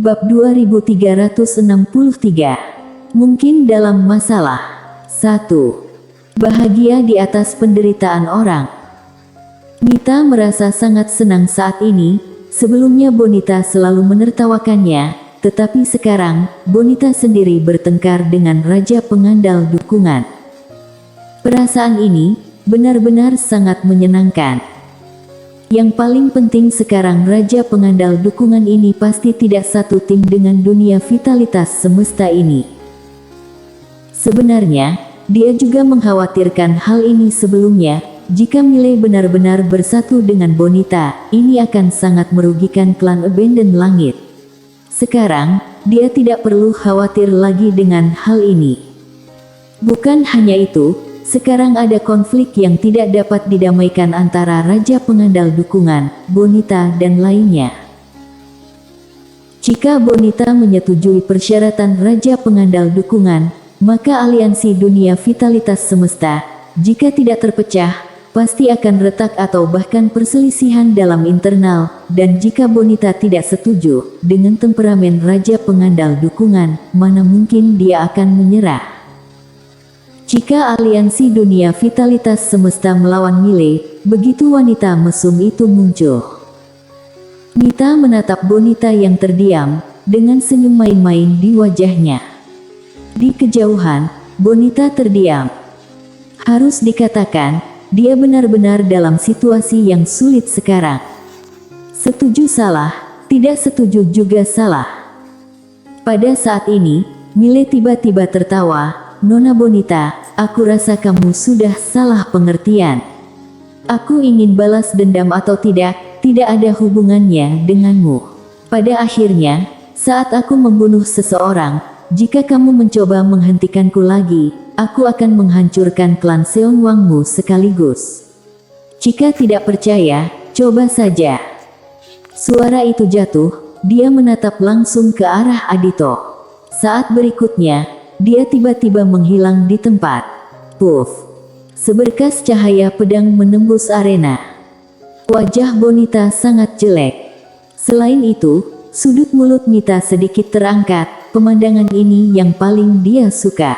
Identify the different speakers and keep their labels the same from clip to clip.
Speaker 1: Bab 2363. Mungkin dalam masalah. 1. Bahagia di atas penderitaan orang. Mita merasa sangat senang saat ini. Sebelumnya Bonita selalu menertawakannya, tetapi sekarang Bonita sendiri bertengkar dengan Raja Pengandal Dukungan. Perasaan ini benar-benar sangat menyenangkan. Yang paling penting sekarang Raja Pengandal Dukungan ini pasti tidak satu tim dengan dunia vitalitas semesta ini. Sebenarnya, dia juga mengkhawatirkan hal ini sebelumnya. Jika Mile benar-benar bersatu dengan Bonita, ini akan sangat merugikan klan Abandon Langit. Sekarang, dia tidak perlu khawatir lagi dengan hal ini. Bukan hanya itu, sekarang ada konflik yang tidak dapat didamaikan antara Raja Pengandal Dukungan, Bonita dan lainnya. Jika Bonita menyetujui persyaratan Raja Pengandal Dukungan, maka aliansi dunia vitalitas semesta, jika tidak terpecah, pasti akan retak atau bahkan perselisihan dalam internal, dan jika Bonita tidak setuju dengan temperamen Raja Pengandal Dukungan, mana mungkin dia akan menyerah. Jika aliansi dunia vitalitas semesta melawan Mile, begitu wanita mesum itu muncul. Mita menatap Bonita yang terdiam, dengan senyum main-main di wajahnya. Di kejauhan, Bonita terdiam. Harus dikatakan, dia benar-benar dalam situasi yang sulit sekarang. Setuju salah, tidak setuju juga salah. Pada saat ini, Mile tiba-tiba tertawa. Nona Bonita, aku rasa kamu sudah salah pengertian. Aku ingin balas dendam atau tidak ada hubungannya denganmu. Pada akhirnya, saat aku membunuh seseorang, jika kamu mencoba menghentikanku lagi, aku akan menghancurkan klan Seonwangmu sekaligus. Jika tidak percaya, coba saja. Suara itu jatuh, dia menatap langsung ke arah Adito. Saat berikutnya, dia tiba-tiba menghilang di tempat. Puff! Seberkas cahaya pedang menembus arena. Wajah Bonita sangat jelek. Selain itu, sudut mulut Mita sedikit terangkat. Pemandangan ini yang paling dia suka.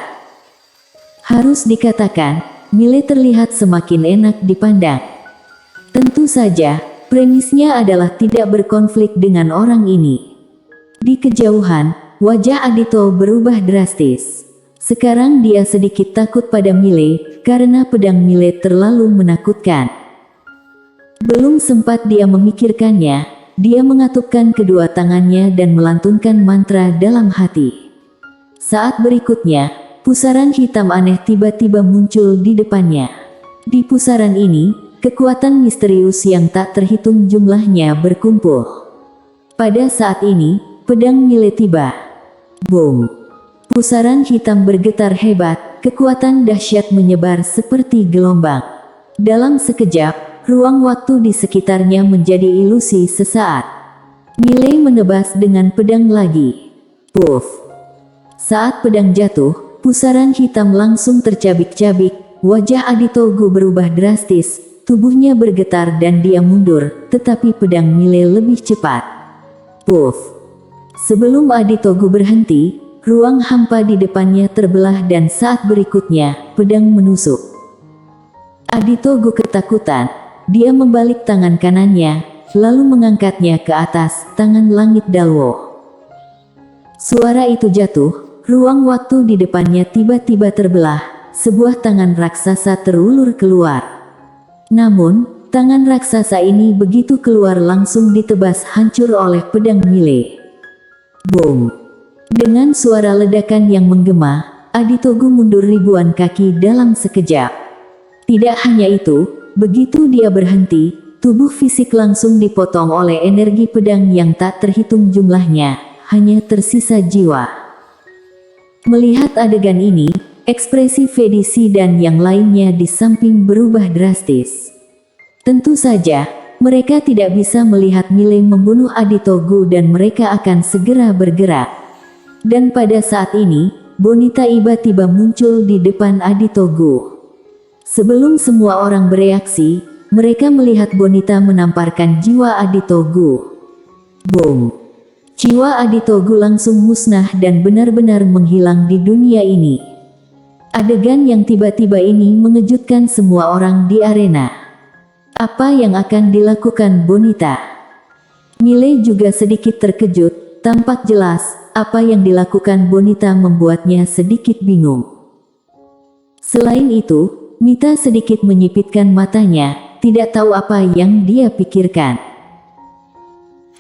Speaker 1: Harus dikatakan, Mile terlihat semakin enak dipandang. Tentu saja, premisnya adalah tidak berkonflik dengan orang ini. Di kejauhan, wajah Adito berubah drastis. Sekarang dia sedikit takut pada Mile, karena pedang Mile terlalu menakutkan. Belum sempat dia memikirkannya, dia mengatupkan kedua tangannya dan melantunkan mantra dalam hati. Saat berikutnya, pusaran hitam aneh tiba-tiba muncul di depannya. Di pusaran ini, kekuatan misterius yang tak terhitung jumlahnya berkumpul. Pada saat ini, pedang Mile tiba. Boom! Pusaran hitam bergetar hebat, kekuatan dahsyat menyebar seperti gelombang. Dalam sekejap, ruang waktu di sekitarnya menjadi ilusi sesaat. Mile menebas dengan pedang lagi. Puff! Saat pedang jatuh, pusaran hitam langsung tercabik-cabik, wajah Adito berubah drastis, tubuhnya bergetar dan dia mundur, tetapi pedang Mile lebih cepat. Puff! Sebelum Adito berhenti, ruang hampa di depannya terbelah dan saat berikutnya, pedang menusuk. Adito ketakutan, dia membalik tangan kanannya, lalu mengangkatnya ke atas, tangan langit Dalwo. Suara itu jatuh, ruang waktu di depannya tiba-tiba terbelah, sebuah tangan raksasa terulur keluar. Namun, tangan raksasa ini begitu keluar langsung ditebas hancur oleh pedang Mile. Boom! Dengan suara ledakan yang menggema, Adito mundur ribuan kaki dalam sekejap. Tidak hanya itu, begitu dia berhenti, tubuh fisik langsung dipotong oleh energi pedang yang tak terhitung jumlahnya, hanya tersisa jiwa. Melihat adegan ini, ekspresi Vedisi dan yang lainnya di samping berubah drastis. Tentu saja, mereka tidak bisa melihat Mile membunuh Adito dan mereka akan segera bergerak. Dan pada saat ini, Bonita tiba-tiba muncul di depan Adito. Sebelum semua orang bereaksi, mereka melihat Bonita menamparkan jiwa Adito. Boom! Jiwa Aditogu langsung musnah dan benar-benar menghilang di dunia ini. Adegan yang tiba-tiba ini mengejutkan semua orang di arena. Apa yang akan dilakukan Bonita? Mile juga sedikit terkejut, tampak jelas, apa yang dilakukan Bonita membuatnya sedikit bingung. Selain itu, Mita sedikit menyipitkan matanya, tidak tahu apa yang dia pikirkan.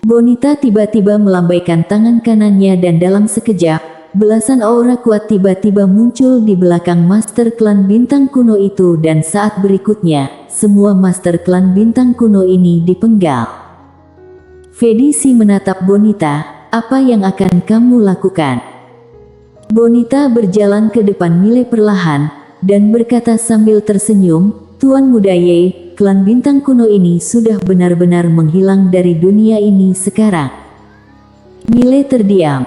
Speaker 1: Bonita tiba-tiba melambaikan tangan kanannya dan dalam sekejap, belasan aura kuat tiba-tiba muncul di belakang Master Klan Bintang Kuno itu dan saat berikutnya, semua Master Klan Bintang Kuno ini dipenggal. Fedisi menatap Bonita, apa yang akan kamu lakukan? Bonita berjalan ke depan Mile perlahan, dan berkata sambil tersenyum, Tuan Muda Ye, Klan Bintang Kuno ini sudah benar-benar menghilang dari dunia ini sekarang. Mile terdiam.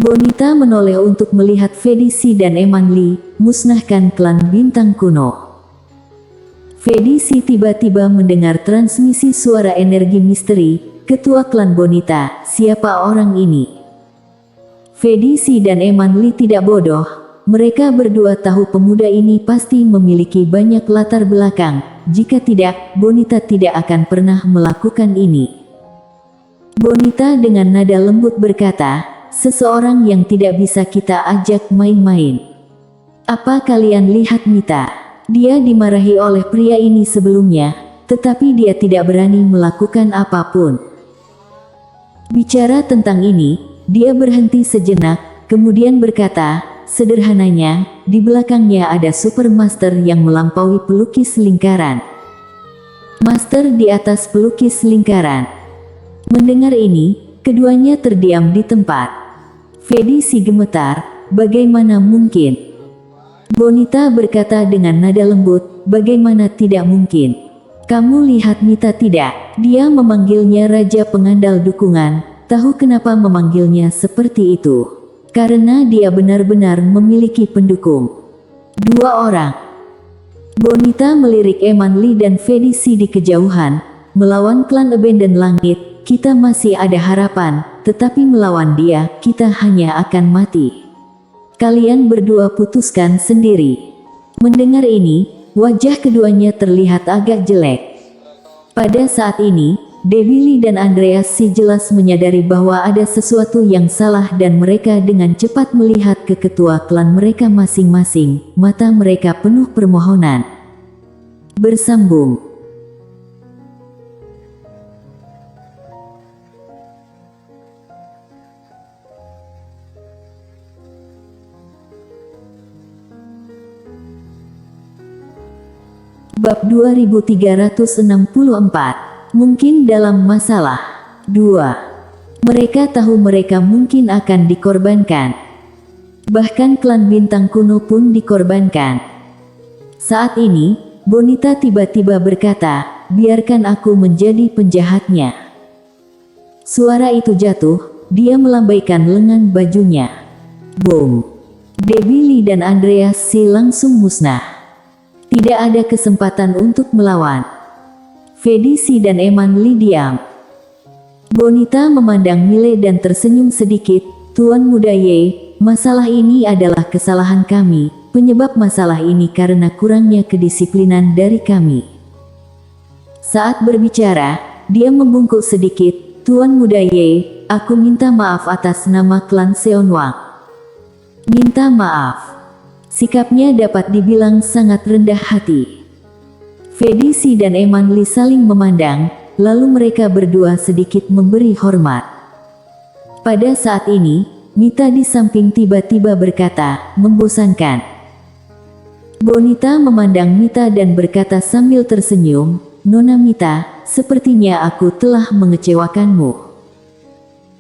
Speaker 1: Bonita menoleh untuk melihat Fedisi dan Eman Li, musnahkan Klan Bintang Kuno. Fedisi tiba-tiba mendengar transmisi suara energi misteri, ketua klan Bonita, siapa orang ini? Fedisi dan Eman Li tidak bodoh, mereka berdua tahu pemuda ini pasti memiliki banyak latar belakang, jika tidak, Bonita tidak akan pernah melakukan ini. Bonita dengan nada lembut berkata, seseorang yang tidak bisa kita ajak main-main. Apa kalian lihat Mita? Dia dimarahi oleh pria ini sebelumnya, tetapi dia tidak berani melakukan apapun. Bicara tentang ini, dia berhenti sejenak, kemudian berkata, sederhananya, di belakangnya ada Super Master yang melampaui pelukis lingkaran. Master di atas pelukis lingkaran. Mendengar ini, keduanya terdiam di tempat. Fedisi gemetar, bagaimana mungkin? Bonita berkata dengan nada lembut, bagaimana tidak mungkin? Kamu lihat Mita tidak? Dia memanggilnya Raja Pengandal Dukungan, tahu kenapa memanggilnya seperti itu? Karena dia benar-benar memiliki pendukung. 2 orang. Bonita melirik Eman Li dan Fedisi di kejauhan, melawan klan Abandon Langit, kita masih ada harapan, tetapi melawan dia, kita hanya akan mati. Kalian berdua putuskan sendiri. Mendengar ini, wajah keduanya terlihat agak jelek. Pada saat ini, Debbie Lee dan Andreas si jelas menyadari bahwa ada sesuatu yang salah dan mereka dengan cepat melihat ke ketua klan mereka masing-masing, mata mereka penuh permohonan. Bersambung. Bab 2364. Mungkin dalam masalah. 2. Mereka tahu mereka mungkin akan dikorbankan. Bahkan klan Bintang Kuno pun dikorbankan. Saat ini, Bonita tiba-tiba berkata, biarkan aku menjadi penjahatnya. Suara itu jatuh, dia melambaikan lengan bajunya. Boom. Debbie Lee dan Andreas si langsung musnah. Tidak ada kesempatan untuk melawan. Fedisi dan Eman Li diam. Bonita memandang Mile dan tersenyum sedikit, Tuan Muda Ye, masalah ini adalah kesalahan kami, penyebab masalah ini karena kurangnya kedisiplinan dari kami. Saat berbicara, dia membungkuk sedikit, Tuan Muda Ye, aku minta maaf atas nama klan Seonwang. Minta maaf. Sikapnya dapat dibilang sangat rendah hati. Fedisi dan Eman Li saling memandang, lalu mereka berdua sedikit memberi hormat. Pada saat ini, Mita di samping tiba-tiba berkata, membosankan. Bonita memandang Mita dan berkata sambil tersenyum, Nona Mita, sepertinya aku telah mengecewakanmu.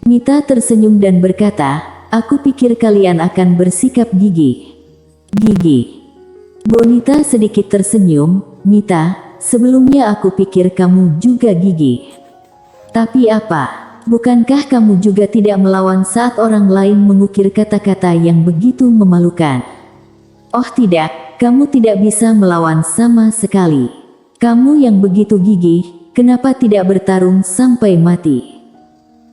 Speaker 1: Mita tersenyum dan berkata, aku pikir kalian akan bersikap gigih. Gigih. Bonita sedikit tersenyum, Mita, sebelumnya aku pikir kamu juga gigih. Tapi apa? Bukankah kamu juga tidak melawan saat orang lain mengukir kata-kata yang begitu memalukan? Oh tidak, kamu tidak bisa melawan sama sekali. Kamu yang begitu gigih, kenapa tidak bertarung sampai mati?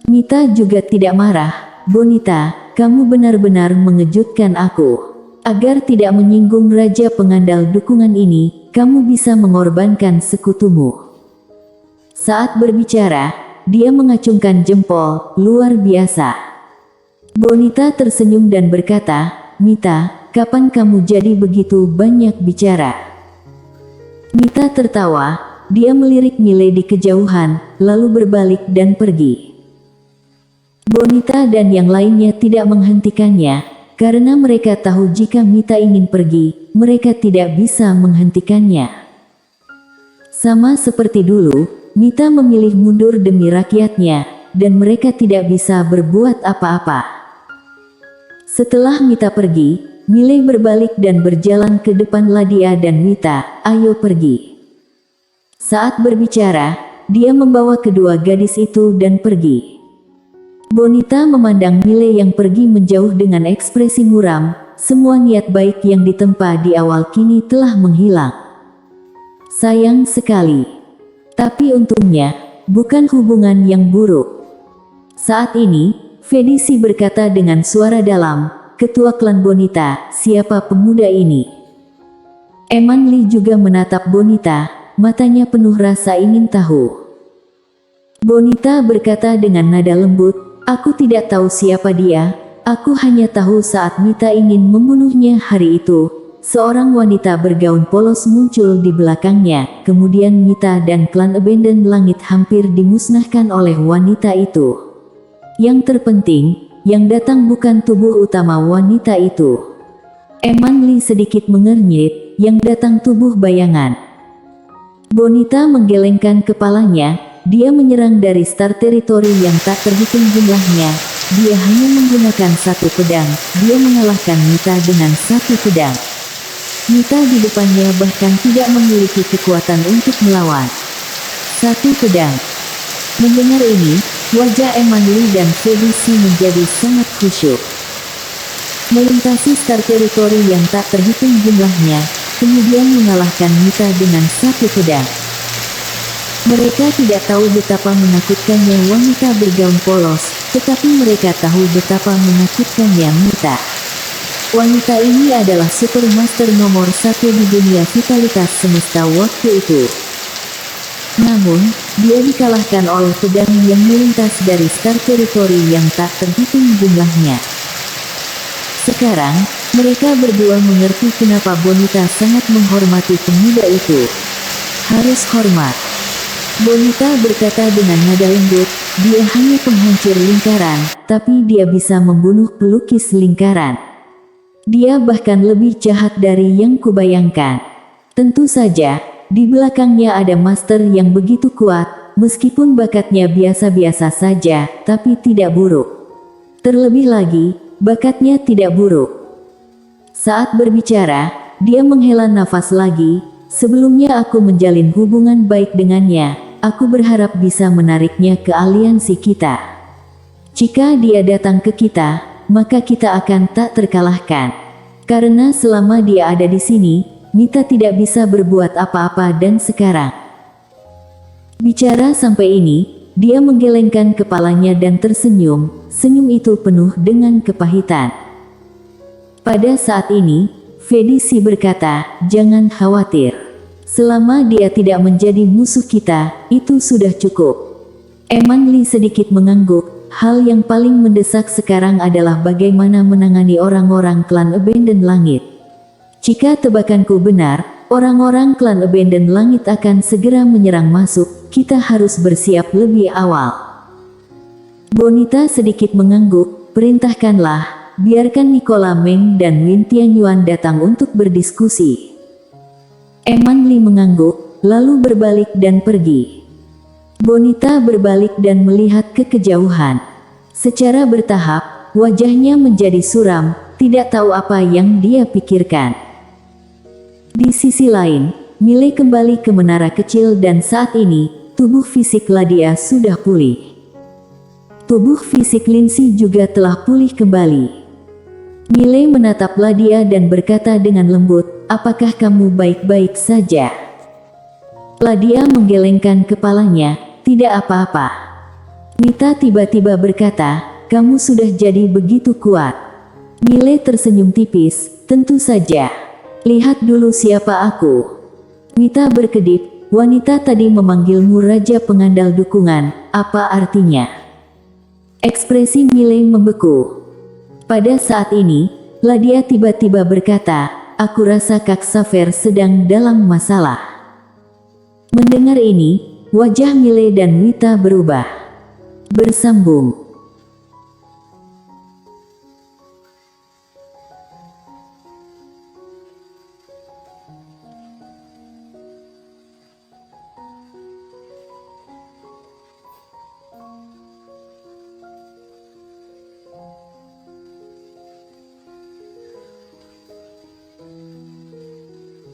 Speaker 1: Mita juga tidak marah. Bonita, kamu benar-benar mengejutkan aku. Agar tidak menyinggung raja pengandal dukungan ini, kamu bisa mengorbankan sekutumu. Saat berbicara, dia mengacungkan jempol, luar biasa. Bonita tersenyum dan berkata, Mita, kapan kamu jadi begitu banyak bicara? Mita tertawa, dia melirik Miley di kejauhan, lalu berbalik dan pergi. Bonita dan yang lainnya tidak menghentikannya. Karena mereka tahu jika Mita ingin pergi, mereka tidak bisa menghentikannya. Sama seperti dulu, Mita memilih mundur demi rakyatnya, dan mereka tidak bisa berbuat apa-apa. Setelah Mita pergi, Miley berbalik dan berjalan ke depan Ladia dan Mita, ayo pergi. Saat berbicara, dia membawa kedua gadis itu dan pergi. Bonita memandang Miley yang pergi menjauh dengan ekspresi muram, semua niat baik yang ditempa di awal kini telah menghilang. Sayang sekali. Tapi untungnya, bukan hubungan yang buruk. Saat ini, Fedisi berkata dengan suara dalam, Ketua klan Bonita, siapa pemuda ini? Eman Lee juga menatap Bonita, matanya penuh rasa ingin tahu. Bonita berkata dengan nada lembut, aku tidak tahu siapa dia, aku hanya tahu saat Mita ingin membunuhnya hari itu, seorang wanita bergaun polos muncul di belakangnya, kemudian Mita dan klan Abandon Langit hampir dimusnahkan oleh wanita itu. Yang terpenting, yang datang bukan tubuh utama wanita itu. Eman Lee sedikit mengernyit, yang datang tubuh bayangan. Bonita menggelengkan kepalanya. Dia menyerang dari Star Territory yang tak terhitung jumlahnya. Dia hanya menggunakan satu pedang. Dia mengalahkan Mita dengan satu pedang. Mita di depannya bahkan tidak memiliki kekuatan untuk melawan. Satu pedang. Mendengar ini, wajah Eman Lee dan Fedisi menjadi sangat khusyuk. Melintasi Star Territory yang tak terhitung jumlahnya, kemudian mengalahkan Mita dengan satu pedang. Mereka tidak tahu betapa menakutkannya wanita bergaun polos, tetapi mereka tahu betapa menakutkannya Mita. Wanita ini adalah Super Master nomor 1 di dunia vitalitas semesta waktu itu. Namun, dia dikalahkan oleh pedang yang melintas dari Star Territory yang tak terhitung jumlahnya. Sekarang, mereka berdua mengerti kenapa Bonita sangat menghormati pemuda itu. Harus hormat. Bonita berkata dengan nada lembut, dia hanya penghancur lingkaran, tapi dia bisa membunuh pelukis lingkaran. Dia bahkan lebih jahat dari yang kubayangkan. Tentu saja, di belakangnya ada master yang begitu kuat, meskipun bakatnya biasa-biasa saja, tapi tidak buruk. Terlebih lagi, bakatnya tidak buruk. Saat berbicara, dia menghela nafas lagi, sebelumnya aku menjalin hubungan baik dengannya. Aku berharap bisa menariknya ke aliansi kita. Jika dia datang ke kita, maka kita akan tak terkalahkan. Karena selama dia ada di sini, Mita tidak bisa berbuat apa-apa dan sekarang. Bicara sampai ini, dia menggelengkan kepalanya dan tersenyum, senyum itu penuh dengan kepahitan. Pada saat ini, Fedisi berkata, jangan khawatir. Selama dia tidak menjadi musuh kita, itu sudah cukup. Eman Lee sedikit mengangguk, hal yang paling mendesak sekarang adalah bagaimana menangani orang-orang klan Abandon Langit. Jika tebakanku benar, orang-orang klan Abandon Langit akan segera menyerang masuk, kita harus bersiap lebih awal. Bonita sedikit mengangguk, perintahkanlah, biarkan Nicola Meng dan Win Tianyuan datang untuk berdiskusi. Eman Lee mengangguk, lalu berbalik dan pergi. Bonita berbalik dan melihat ke kejauhan. Secara bertahap, wajahnya menjadi suram, tidak tahu apa yang dia pikirkan. Di sisi lain, Miley kembali ke menara kecil dan saat ini, tubuh fisik Ladia sudah pulih. Tubuh fisik Lindsay juga telah pulih kembali. Miley menatap Ladia dan berkata dengan lembut, apakah kamu baik-baik saja? Ladia menggelengkan kepalanya, tidak apa-apa. Wita tiba-tiba berkata, kamu sudah jadi begitu kuat. Mile tersenyum tipis, tentu saja. Lihat dulu siapa aku. Wita berkedip, wanita tadi memanggilmu raja pengandal dukungan, apa artinya? Ekspresi Mile membeku. Pada saat ini, Ladia tiba-tiba berkata, aku rasa Kak Xaver sedang dalam masalah. Mendengar ini, wajah Mile dan Wita berubah. Bersambung.